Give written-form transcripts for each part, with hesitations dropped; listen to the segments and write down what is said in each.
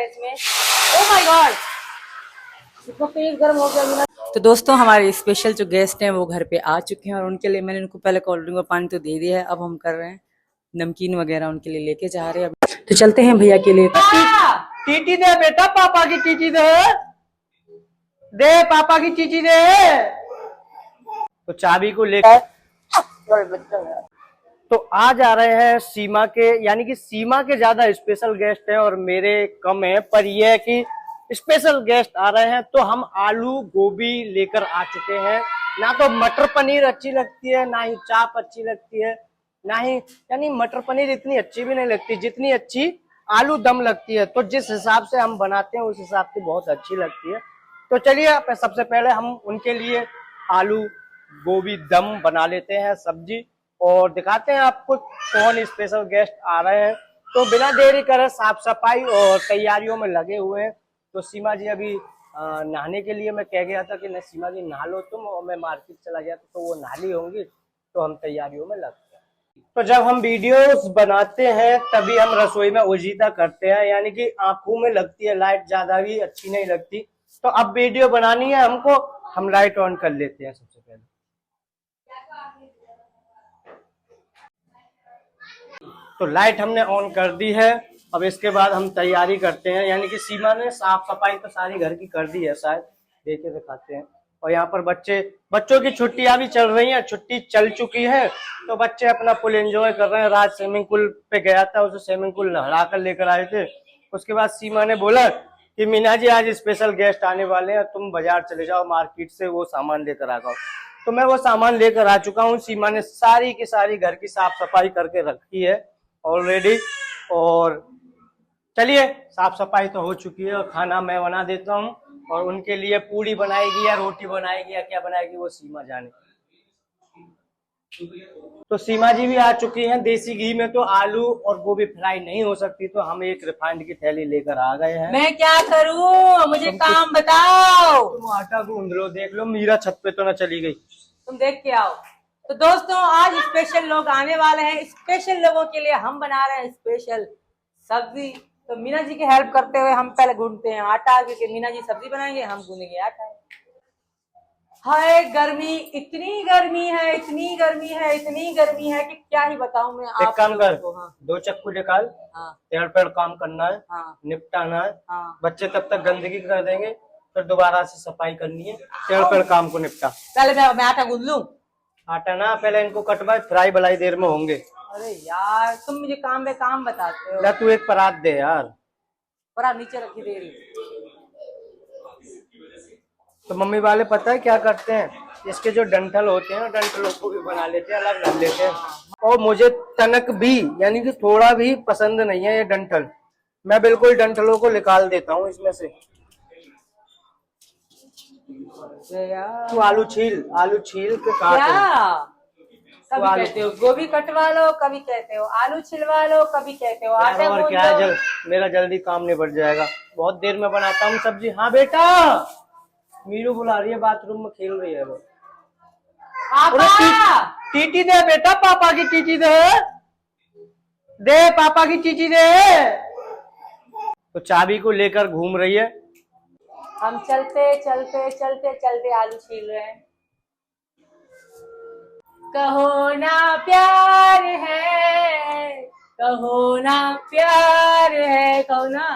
इसमें oh my God इतना तेज गर्म हो गया। तो दोस्तों हमारे स्पेशल जो गेस्ट हैं वो घर पे आ चुके हैं और उनके लिए मैंने उनको पहले कोल्ड ड्रिंक और पानी तो दे दिया है। अब हम कर रहे हैं नमकीन वगैरह उनके लिए लेके जा रहे हैं। तो चलते हैं भैया के लिए। टीटी दे बेटा, पापा की टीटी दे, दे पापा की टीटी दे। तो चाबी को लेकर तो आज आ रहे हैं सीमा के, यानी कि सीमा के ज्यादा स्पेशल गेस्ट हैं और मेरे कम है, पर यह है कि स्पेशल गेस्ट आ रहे हैं तो हम आलू गोभी लेकर आ चुके हैं। ना तो मटर पनीर अच्छी लगती है, ना ही चाप अच्छी लगती है, ना ही, यानी मटर पनीर इतनी अच्छी भी नहीं लगती जितनी अच्छी आलू दम लगती है। तो जिस हिसाब से हम बनाते हैं उस हिसाब से बहुत अच्छी लगती है। तो चलिए सबसे पहले हम उनके लिए आलू गोभी दम बना लेते हैं सब्जी, और दिखाते हैं आपको कौन स्पेशल गेस्ट आ रहे हैं। तो बिना देरी करे साफ सफाई और तैयारियों में लगे हुए हैं। तो सीमा जी अभी नहाने के लिए मैं कह गया था कि न सीमा जी नहा लो तुम, और मैं मार्केट चला गया तो वो नहाली होंगी, तो हम तैयारियों में लगते हैं। तो जब हम वीडियोस बनाते हैं तभी हम रसोई में उजीता करते हैं, यानी कि आंखों में लगती है लाइट, ज्यादा भी अच्छी नहीं लगती। तो अब वीडियो बनानी है हमको, हम लाइट ऑन कर लेते हैं सबसे पहले। तो लाइट हमने ऑन कर दी है। अब इसके बाद हम तैयारी करते हैं, यानी कि सीमा ने साफ सफाई तो सारी घर की कर दी है, शायद देखे दिखाते हैं। और यहाँ पर बच्चों की छुट्टियां भी चल रही हैं, छुट्टी चल चुकी है तो बच्चे अपना फुल एंजॉय कर रहे हैं। रात स्विमिंग पूल पे गया था, उसे स्विमिंग पूल नहला कर लेकर आए थे। उसके बाद सीमा ने बोला कि मीना जी आज स्पेशल गेस्ट आने वाले हैं, तुम बाजार चले जाओ, मार्केट से वो सामान लेकर आ जाओ। तो मैं वो सामान लेकर आ चुका हूँ। सीमा ने सारी की सारी घर की साफ सफाई करके रखी है ऑलरेडी। और चलिए साफ सफाई तो हो चुकी है और खाना मैं बना देता हूँ, और उनके लिए पूड़ी बनाएगी या रोटी बनाएगी या क्या बनाएगी वो सीमा जाने। तो सीमा जी भी आ चुकी हैं। देसी घी में तो आलू और गोभी फ्राई नहीं हो सकती, तो हम एक रिफाइंड की थैली लेकर आ गए हैं। मैं क्या करूँ, मुझे काम बताओ। तुम आटा गूंद लो, देख लो मीरा छत पे तो ना चली गई, तुम देख के आओ। तो दोस्तों आज स्पेशल लोग आने वाले हैं, स्पेशल लोगों के लिए हम बना रहे हैं स्पेशल सब्जी। तो मीना जी की हेल्प करते हुए हम पहले गूंदते हैं आटा, क्योंकि मीना जी सब्जी बनाएंगे, हम गूंदेंगे आटा। हाय गर्मी, इतनी गर्मी है, इतनी गर्मी है, इतनी गर्मी है कि क्या ही बताऊं मैं आप। एक काम कर, हाँ। 2 चक्कू निकाल। हाँ। पेड़ पेड़ काम करना है। हाँ। निपटाना है। हाँ। बच्चे तब तक गंदगी कर देंगे, फिर दोबारा से सफाई करनी है। पेड़ पेड़ काम को निपटा। पहले मैं आटा गूंद लूं। आटा ना, पहले इनको कटवाए, फ्राई बलाई देर में होंगे। अरे यार तुम मुझे काम में काम बताते हो। ला तू एक परात दे यार। और आप नीचे रखी दे रही। तो मम्मी वाले पता है क्या करते हैं, इसके जो डंठल होते हैं डंठलों को भी बना लेते हैं, अलग रख लेते हैं। और मुझे तनक भी, यानी कि थोड़ा भी पसंद नहीं है ये डंठल। मैं बिल्कुल डंठलों को निकाल देता हूँ इसमें से। तू आलू छील के काट। कभी कहते हो गोभी कटवा लो, कभी कहते हो आलू छिलवा लो, कभी कहते हो आटा और क्या है, मेरा जल्दी काम निपट जाएगा, बहुत देर में बनाता हूँ सब्जी। हाँ बेटा, मीनू बुला रही है, बाथरूम में खेल रही है वो। टीटी दे बेटा, पापा की टीटी दे, दे पापा की टीटी दे। तो चाबी को लेकर घूम रही है। हम चलते चलते चलते चलते आलू छील रहे हैं। कहो ना प्यार है, कहो ना प्यार है, कहो ना।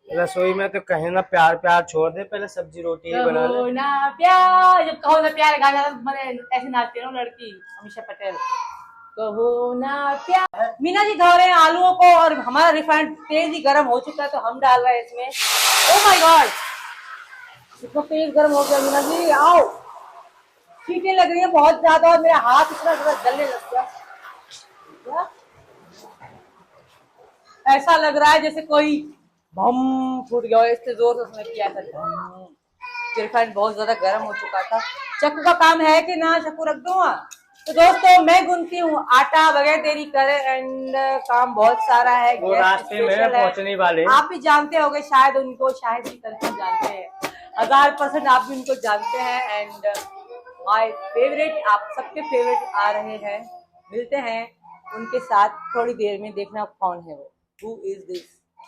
रसोई में तो कहे ना प्यार, प्यार छोड़ दे, पहले सब्जी रोटी ही बना ले। कहो ना प्यार, जब कहो ना प्यार गाना मैंने ऐसे नाचती है ना लड़की अमीषा पटेल। कहो ना प्यार। मीना जी धो रहे हैं आलूओं को, और हमारा रिफाइंड तेज ही गर्म हो चुका है तो हम डाल रहे हैं इसमें। ओह माय गॉड इतना तेज गर्म हो गया। मीना जी आओ, चीटें लग रही है बहुत ज्यादा और मेरा हाथ इतना ज्यादा जलने लग गया। ऐसा लग रहा है जैसे कोई बम फूट गया, इससे जोर से उसने किया था। रिफाइंड बहुत ज्यादा गर्म हो चुका था। चक्कू का काम है कि ना, चक्कू रख दूँ। तो दोस्तों मैं गूंथती हूँ आटा बगैर देरी करे, एंड काम बहुत सारा है। वो रास्ते में पहुंचने वाले, आप भी जानते होंगे शायद उनको, शायद ही कंफर्म जानते हैं, 1000% आप भी उनको जानते हैं। एंड माय फेवरेट, आप सबके फेवरेट आ रहे हैं, मिलते हैं उनके साथ थोड़ी देर में। देखना कौन है वो, हु इज दिस।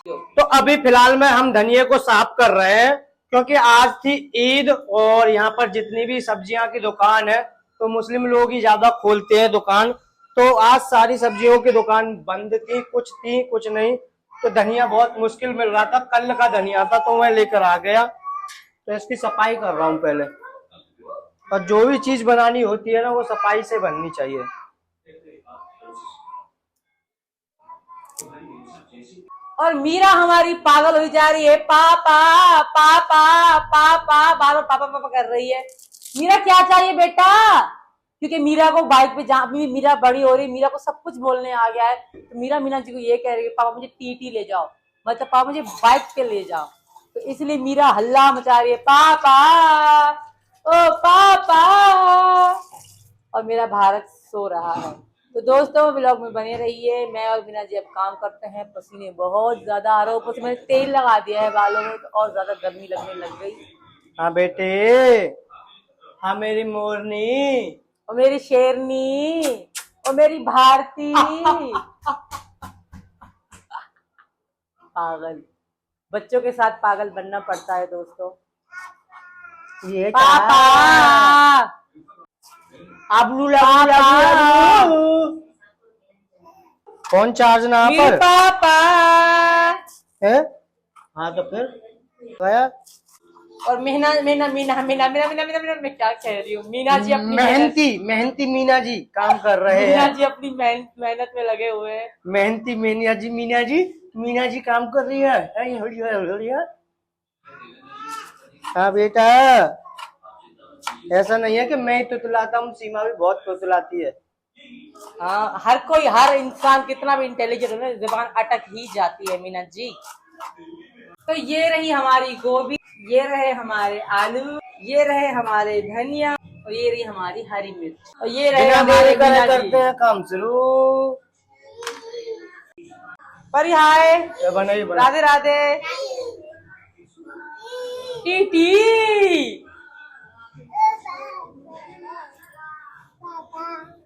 तो अभी फिलहाल में हम धनिया को साफ कर रहे हैं, क्योंकि आज थी ईद और यहाँ पर जितनी भी सब्जियां की दुकान है तो मुस्लिम लोग ही ज्यादा खोलते हैं दुकान। तो आज सारी सब्जियों की दुकान बंद थी कुछ नहीं। तो धनिया बहुत मुश्किल मिल रहा था, कल का धनिया था तो मैं लेकर आ गया। तो इसकी सफाई कर रहा हूँ पहले। और जो भी चीज बनानी होती है ना वो सफाई से बननी चाहिए। और मीरा हमारी पागल हो जा रही है, पापा पापा पापा, बार बार पापा पापा कर रही है। मीरा क्या चाहिए बेटा? क्योंकि मीरा को बाइक पे मीरा बड़ी हो रही है, मीरा को सब कुछ बोलने आ गया है। तो मीरा मीना जी को ये कह रही है पापा मुझे टीटी ले जाओ, मतलब पापा मुझे बाइक पे ले जाओ। तो इसलिए मीरा हल्ला मचा रही है, पापा ओ पापा। और मेरा भारत सो रहा है। तो दोस्तों व्लॉग में बने रहिए। मैं और मीना जी अब काम करते हैं, पसीने बहुत ज्यादा आ रहे हैं, ऊपर से मैंने तेल लगा दिया है बालों में तो और ज्यादा गर्मी लगने लग गई। हाँ बेटे, हाँ मेरी मोरनी और मेरी शेरनी और मेरी भारती। पागल, बच्चों के साथ पागल बनना पड़ता है दोस्तों। ये पापा आबलू कौन चार्ज ना पर पापा है? हाँ तो फिर गया। और मीना मीना मीना मीना मीना मीना मीना मीना मैं क्या कह रही हूँ, मीना जी अपनी मेहनती मीना जी काम कर रहे मीना हैं। जी अपनी मेहनत में लगे हुए हैं। मेहनती मीना जी काम कर रही है। हाँ बेटा, ऐसा नहीं है कि मैं ही तुतलाता हूँ, सीमा भी बहुत तुतलाती है। हाँ, हर इंसान कितना भी इंटेलिजेंट हो ना, जुबान अटक ही जाती है मीना जी। तो ये रही हमारी गोभी, ये रहे हमारे आलू, ये रहे हमारे धनिया और ये रही हमारी हरी मिर्च और ये रहे हमारे मीना जी। करते हैं काम शुरू। पर हाय, बना राधे राधे। टीटी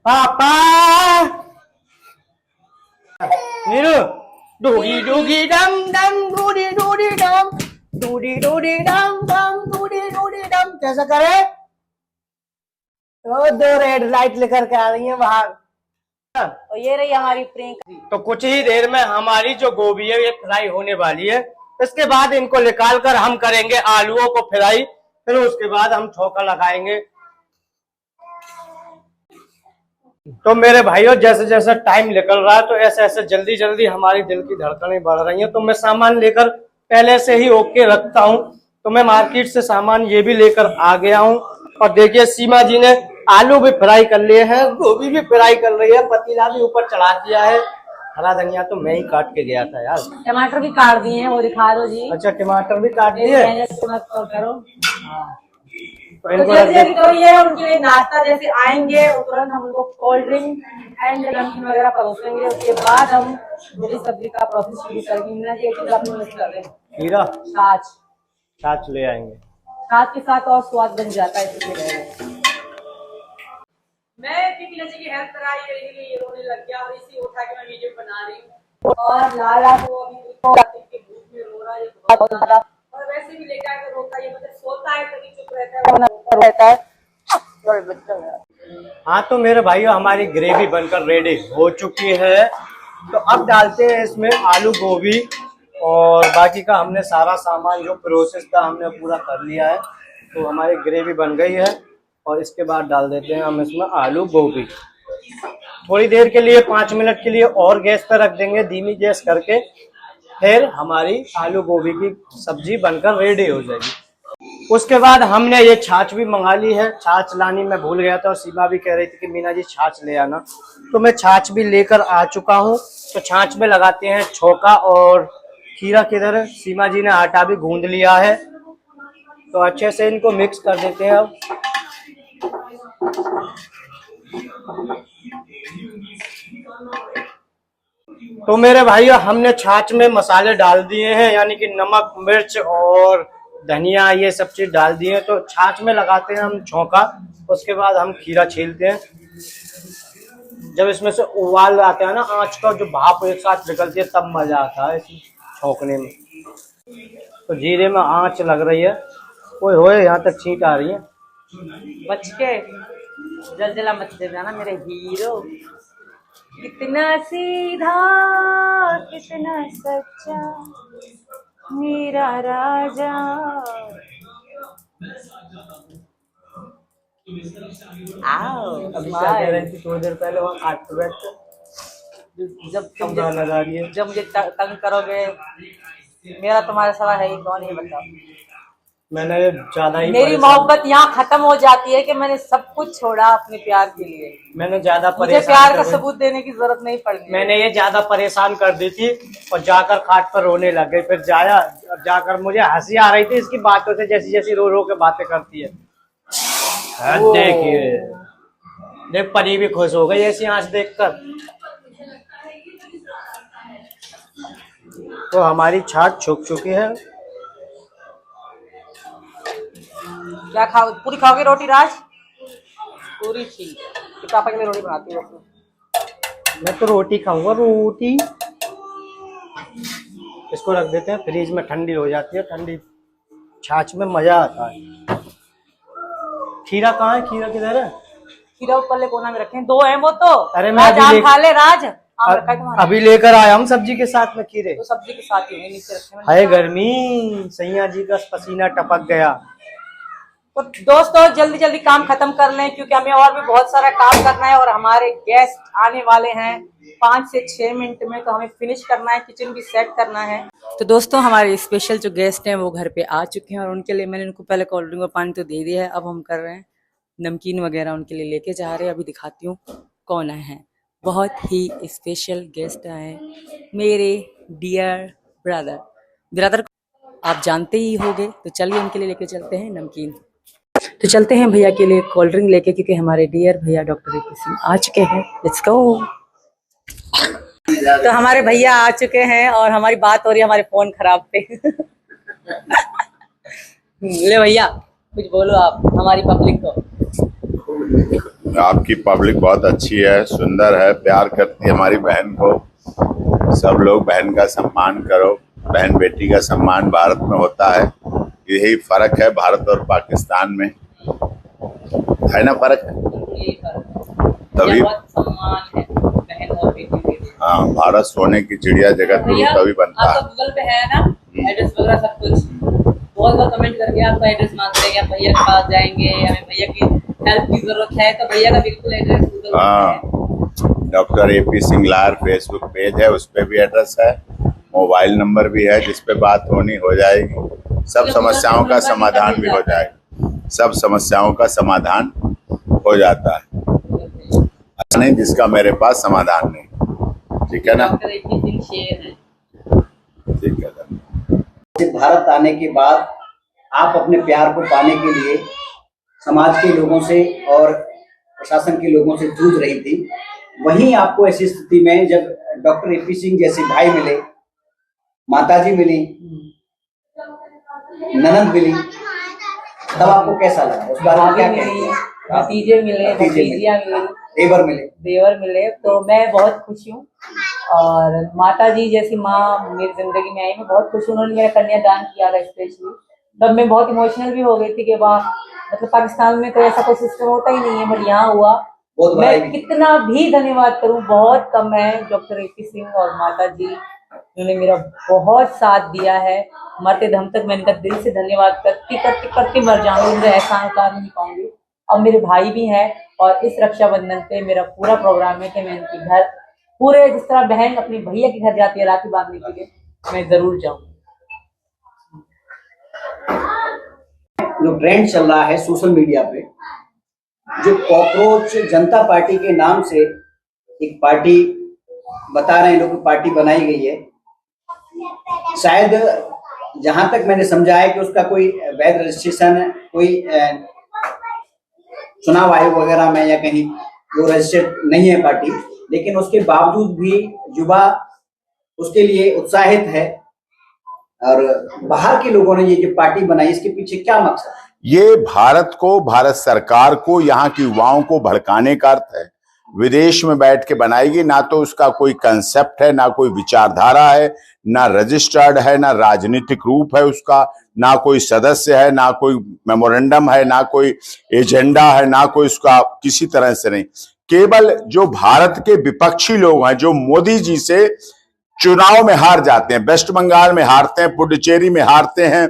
पापा नीरू, डूडी डूडी डम डम, डूडी डूडी डम, डूडी डूडी डम डम, डूडी डूडी डम। कैसा करे? तो 2 रेड लाइट लेकर के आ रही है बाहर। और ये रही हमारी प्रियंका। तो कुछ ही देर में हमारी जो गोभी है ये फ्राई होने वाली है। इसके बाद इनको निकाल कर हम करेंगे आलूओं को फ्राई, फिर उसके बाद हम छौंका लगाएंगे। तो मेरे भाइयों जैसे जैसे टाइम निकल रहा है तो ऐसे ऐसे जल्दी जल्दी हमारी दिल की धड़कनें बढ़ रही हैं। तो मैं सामान लेकर पहले से ही ओके रखता हूँ। तो मैं मार्केट से सामान ये भी लेकर आ गया हूँ। और देखिए सीमा जी ने आलू भी फ्राई कर लिए हैं, गोभी भी फ्राई कर रही है, पतीला भी ऊपर चढ़ा दिया है। हरा धनिया तो मैं ही काट के गया था यार। टमाटर भी काट दिए हैं, वो दिखा दो जी। अच्छा टमाटर भी काट दिए। करो तो इनको तो ये उनके लिए नाश्ता जैसे आएंगे तुरंत हम लोग कोल्ड ड्रिंक एंड नमकीन वगैरह परोसेंगे। उसके बाद हम मेरी सब्जी का प्रोसेस शुरू करेंगे। खीरा छाछ ले आएंगे, छाछ के साथ और स्वाद बन जाता है। मैं मीना जी की हेल्प कराई है, इसलिए ये रोने लग गया और इसी उठा के मैं वीडियो बना रही हूँ। और लाला को अभी भूख में रो रहा है बहुत ज्यादा, और वैसे भी लेकर आकर रोता है, मतलब सोता है तभी चुप रहता है। हाँ तो मेरे भाइयों हमारी ग्रेवी बनकर रेडी हो चुकी है। तो अब डालते हैं इसमें आलू गोभी और बाकी का हमने सारा सामान जो प्रोसेस था हमने पूरा कर लिया है। तो हमारी ग्रेवी बन गई है और इसके बाद डाल देते हैं हम इसमें आलू गोभी। थोड़ी देर के लिए 5 मिनट के लिए और गैस पर रख देंगे धीमी गैस करके, फिर हमारी आलू गोभी की सब्जी बनकर रेडी हो जाएगी। उसके बाद हमने ये छाछ भी मंगा ली है। छाछ लानी मैं भूल गया था और सीमा भी कह रही थी कि मीना जी छाछ ले आना, तो मैं छाछ भी लेकर आ चुका हूँ। तो छाछ में लगाते हैं छौंका। और खीरा किधर है? सीमा जी ने आटा भी गूंद लिया है, तो अच्छे से इनको मिक्स कर देते हैं। अब तो मेरे भाइयों हमने छाछ में मसाले डाल दिए हैं, यानी कि नमक मिर्च और धनिया ये सब चीज डाल दिए हैं। तो छाछ में लगाते हैं हम छौंका। उसके बाद हम खीरा छीलते हैं। जब इसमें से उबाल आता है ना, आंच का जो भाप एक साथ निकलती है तब मजा आता है। छौंकने में। तो जीरे में आंच लग रही है, ओए होए यहाँ तक छींट आ रही है। बच के जलजला मच जाना मेरे हीरो। कितना सीधा कितना सच्चा मेरा राजा। आओ अभी क्या कह रहे थे थोड़ी देर पहले, वहाँ काट बैठ जब तुम गाना गा रही है। जब मुझे तंग करोगे, मेरा तुम्हारा सवाल है ही कौन, ये बताओ। मैंने ज्यादा ही मेरी मोहब्बत यहाँ खत्म हो जाती है कि मैंने सब कुछ छोड़ा अपने प्यार के लिए। मैंने ज्यादा मुझे परेशान प्यार का कर दी। सबूत देने की जरूरत नहीं पड़ती। मैंने ये ज्यादा परेशान कर दी थी और जाकर खाट पर रोने लग गई। फिर जाकर मुझे हंसी आ रही थी इसकी बातों से, जैसी जैसी रो रो के बातें करती है। देखिए, देख परी भी खुश हो गई ऐसी आंच देखकर। तो हमारी छाछ छुप चुकी है। क्या खाओ, पूरी खाओगे रोटी राज? पूरी ठीक, तो पापा के लिए रोटी बनाती हो? मैं तो रोटी खाऊंगा, रोटी। इसको रख देते हैं फ्रिज में, ठंडी हो जाती है। ठंडी छाछ में मजा आता है। खीरा कहाँ है? खीरा किधर है? खीरा ऊपर कोना में रखे हैं, दो हैं वो तो। अरे मैं राज अभी आम खा ले राज, आम रखा है तुम्हारा? अभी लेकर आया हूँ सब्जी के साथ में खीरे। तो सब्जी के साथ ही है, नीचे रखे हैं। हाय गर्मी, सैया जी का पसीना टपक गया। तो दोस्तों जल्दी जल्दी काम खत्म कर लें, क्योंकि हमें और भी बहुत सारा काम करना है और हमारे गेस्ट आने वाले हैं 5 से 6 मिनट में, तो हमें फिनिश करना है, किचन भी सेट करना है। तो दोस्तों हमारे स्पेशल जो गेस्ट हैं वो घर पे आ चुके हैं और उनके लिए मैंने उनको पहले कोल्ड ड्रिंक और पानी तो दे दिया है। अब हम कर रहे हैं नमकीन वगैरह उनके लिए लेके जा रहे हैं। अभी दिखाती हूँ कौन आए हैं। बहुत ही स्पेशल गेस्ट आए हैं, मेरे डियर ब्रदर आप जानते ही होंगे। तो चलिए उनके लिए लेके चलते हैं नमकीन। तो चलते हैं भैया के लिए कोल्ड ड्रिंक लेके, क्योंकि हमारे डियर भैया डॉक्टर ए.पी. सिंह आ चुके हैं। Let's go. तो हमारे भैया आ चुके हैं और हमारी बात हो रही है हमारे फोन खराब पे। ले भैया कुछ बोलो आप हमारी पब्लिक को। आपकी पब्लिक बहुत अच्छी है, सुंदर है, प्यार करती है हमारी बहन को। सब लोग बहन का सम्मान करो। बहन बेटी का सम्मान भारत में होता है, यही फर्क है भारत और पाकिस्तान में, है ना फर्क? तभी सम्मान है बहन और बेटी के लिए। हाँ, भारत सोने की चिड़िया जगत गुरु तभी बनता है। आपका गूगल पे है ना एड्रेस वगैरह सब कुछ? बहुत बहुत कमेंट करके आपका एड्रेस मांगते हैं कि भैया के पास जाएंगे, हमें भैया की हेल्प की जरूरत है, तो भैया का बिल्कुल एड्रेस गूगल पे है। हाँ, डॉक्टर ए.पी. सिंह लार फेसबुक पेज है, उस पे भी एड्रेस है, मोबाइल नंबर भी है जिस पे बात होनी हो जाएगी। सब समस्याओं का समाधान भी हो जाएगा, सब समस्याओं का समाधान हो जाता है। ऐसा नहीं जिसका मेरे पास समाधान नहीं, ठीक है ना? ठीक है। भारत आने के बाद आप अपने प्यार को पाने के लिए समाज के लोगों से और प्रशासन के लोगों से जूझ रही थी। वहीं आपको ऐसी स्थिति में जब डॉक्टर ए.पी. सिंह जैसे भाई मिले, माताजी मिली, ननद मिली, तब आपको कैसा लगा? उस बारे में क्या कहेंगे? भतीजे मिले, भतीजियाँ मिली, देवर मिले, तो मैं बहुत खुश हूँ। और माता जी जैसी माँ मेरी जिंदगी में आई, मैं बहुत खुश हूँ। उन्होंने मेरा कन्यादान किया था स्पेशली, तब मैं बहुत इमोशनल भी हो गई थी कि वाह, मतलब पाकिस्तान में तो ऐसा कोई सिस्टम होता ही नहीं है, बट यहाँ हुआ। मैं कितना भी धन्यवाद करूँ बहुत कम है। Doctor AP. सिंह और माता जी उन्होंने मेरा बहुत साथ दिया है, मरते दम तक मैं इनका दिल से धन्यवाद करती करती करती मर जाऊंगी, उनका एहसान उतार नहीं पाऊंगी। अब मेरे भाई भी हैं और इस रक्षाबंधन पे मेरा पूरा प्रोग्राम है कि मैं इनके घर, पूरे जिस तरह बहन अपने भैया के घर जाती है राखी बांधने के लिए, मैं जरूर जाऊँ। जो ट्रेंड चल रहा है सोशल मीडिया पे, जो कॉकरोच जनता पार्टी के नाम से एक पार्टी बता रहे हैं लोग, पार्टी बनाई गई है, शायद जहां तक मैंने समझा है कि उसका कोई वैध रजिस्ट्रेशन, कोई चुनाव आयोग वगैरह में या कहीं वो रजिस्टर्ड नहीं है पार्टी, लेकिन उसके बावजूद भी युवा उसके लिए उत्साहित है। और बाहर के लोगों ने ये जो पार्टी बनाई, इसके पीछे क्या मकसद है? ये भारत को, भारत सरकार को, यहाँ के युवाओं को भड़काने का अर्थ है। विदेश में बैठ के बनाएगी। ना तो उसका कोई कंसेप्ट है, ना कोई विचारधारा है, ना रजिस्टर्ड है, ना राजनीतिक रूप है उसका, ना कोई सदस्य है, ना कोई मेमोरेंडम है, ना कोई एजेंडा है, ना कोई उसका किसी तरह से नहीं। केवल जो भारत के विपक्षी लोग हैं, जो मोदी जी से चुनाव में हार जाते हैं, वेस्ट बंगाल में हारते हैं, पुडुचेरी में हारते हैं,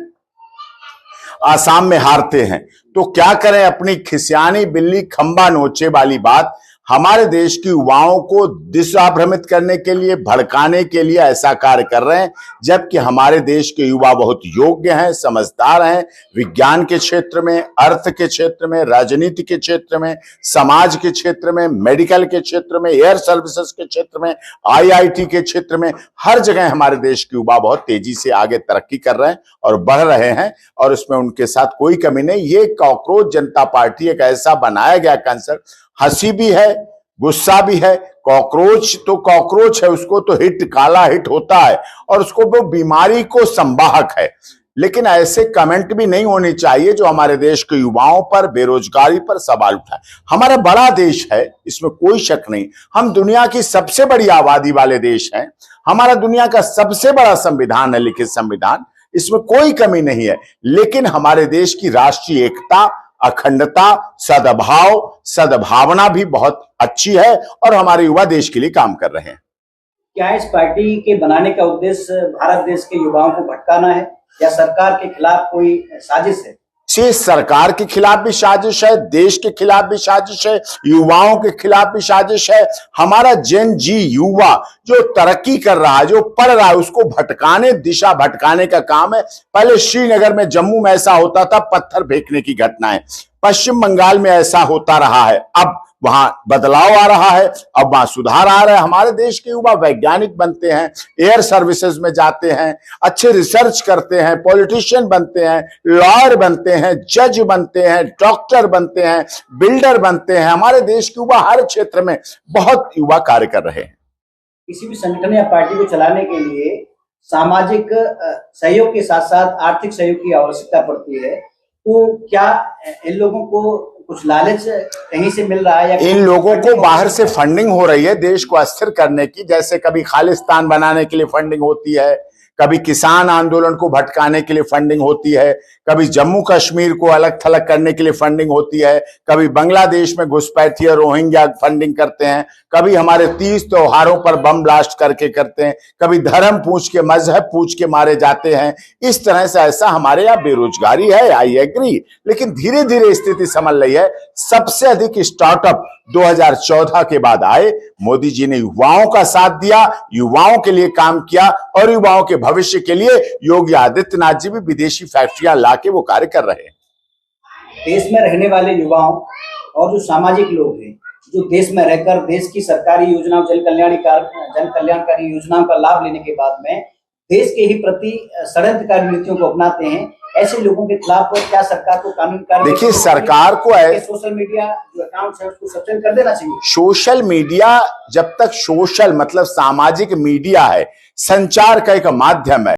आसाम में हारते हैं, तो क्या करें, अपनी खिसियानी बिल्ली खंबा नोचे वाली बात हमारे देश की युवाओं को दिशा भ्रमित करने के लिए, भड़काने के लिए ऐसा कार्य कर रहे हैं। जबकि हमारे देश के युवा बहुत योग्य हैं, समझदार हैं, विज्ञान के क्षेत्र में, अर्थ के क्षेत्र में, राजनीति के क्षेत्र में, समाज के क्षेत्र में, मेडिकल के क्षेत्र में, एयर सर्विसेज के क्षेत्र में, IIT के क्षेत्र में, हर जगह हमारे देश के युवा बहुत तेजी से आगे तरक्की कर रहे हैं और बढ़ रहे हैं, और उसमें उनके साथ कोई कमी नहीं। ये कॉकरोच जनता पार्टी एक ऐसा बनाया गया कंसेप्ट, हंसी भी है, गुस्सा भी है। कॉकरोच तो कॉकरोच है, उसको तो हिट, काला हिट होता है, और उसको वो बीमारी को संवाहक है। लेकिन ऐसे कमेंट भी नहीं होने चाहिए जो हमारे देश के युवाओं पर, बेरोजगारी पर सवाल उठाए। हमारा बड़ा देश है, इसमें कोई शक नहीं। हम दुनिया की सबसे बड़ी आबादी वाले देश हैं, हमारा दुनिया का सबसे बड़ा संविधान है, लिखित संविधान, इसमें कोई कमी नहीं है। लेकिन हमारे देश की राष्ट्रीय एकता, अखंडता, सद्भाव, सद्भावना भी बहुत अच्छी है, और हमारे युवा देश के लिए काम कर रहे हैं। क्या इस पार्टी के बनाने का उद्देश्य भारत देश के युवाओं को भटकाना है, या सरकार के खिलाफ कोई साजिश है? से सरकार के खिलाफ भी साजिश है, देश के खिलाफ भी साजिश है, युवाओं के खिलाफ भी साजिश है। हमारा जेन जी युवा जो तरक्की कर रहा है, जो पढ़ रहा है, उसको भटकाने, दिशा भटकाने का काम है। पहले श्रीनगर में, जम्मू में ऐसा होता था, पत्थर फेंकने की घटनाएं। पश्चिम बंगाल में ऐसा होता रहा है, अब वहां बदलाव आ रहा है, अब वहां सुधार आ रहा है। हमारे देश के युवा वैज्ञानिक बनते हैं, एयर सर्विसेज में जाते हैं, अच्छे रिसर्च करते हैं, पॉलिटिशियन बनते हैं, लॉयर बनते हैं, जज बनते हैं, डॉक्टर बनते हैं, बिल्डर बनते हैं। हमारे देश के युवा हर क्षेत्र में बहुत युवा कार्य कर रहे हैं। किसी भी संगठन या पार्टी को चलाने के लिए सामाजिक सहयोग के साथ साथ आर्थिक सहयोग की आवश्यकता पड़ती है। तो क्या इन लोगों को कुछ लालच कहीं से मिल रहा है, या इन लोगों को बाहर से फंडिंग हो रही है देश को अस्थिर करने की? जैसे कभी खालिस्तान बनाने के लिए फंडिंग होती है, कभी किसान आंदोलन को भटकाने के लिए फंडिंग होती है, कभी जम्मू कश्मीर को अलग थलग करने के लिए फंडिंग होती है, कभी बांग्लादेश में घुसपैठी और रोहिंग्या फंडिंग करते हैं, कभी हमारे 30 त्योहारों पर बम ब्लास्ट करके करते हैं, कभी धर्म पूछ के, मजहब पूछ के मारे जाते हैं। इस तरह से ऐसा हमारे यहाँ बेरोजगारी है, आई एग्री, लेकिन धीरे धीरे स्थिति संभल रही है। सबसे अधिक स्टार्टअप 2014 के बाद आए। मोदी जी ने युवाओं का साथ दिया, युवाओं के लिए काम किया, और युवाओं के भविष्य के लिए योगी आदित्यनाथ जी भी विदेशी फैक्ट्रियां लाके वो कार्य कर रहे हैं। देश में रहने वाले युवाओं और जो सामाजिक लोग हैं, जो देश में रहकर देश की सरकारी योजनाओं, जन कल्याणकारी योजनाओं का लाभ लेने के बाद में देश के ही प्रति षड्यंत्रकारी नीतियों को अपनाते हैं, ऐसे लोगों के खिलाफ क्या सरकार को कानूनी कार्रवाई? देखिए, सरकार को सोशल मीडिया जो अकाउंट है उसको सस्पेंड कर देना चाहिए। सोशल मीडिया, जब तक सोशल मतलब सामाजिक मीडिया है, संचार का एक माध्यम है,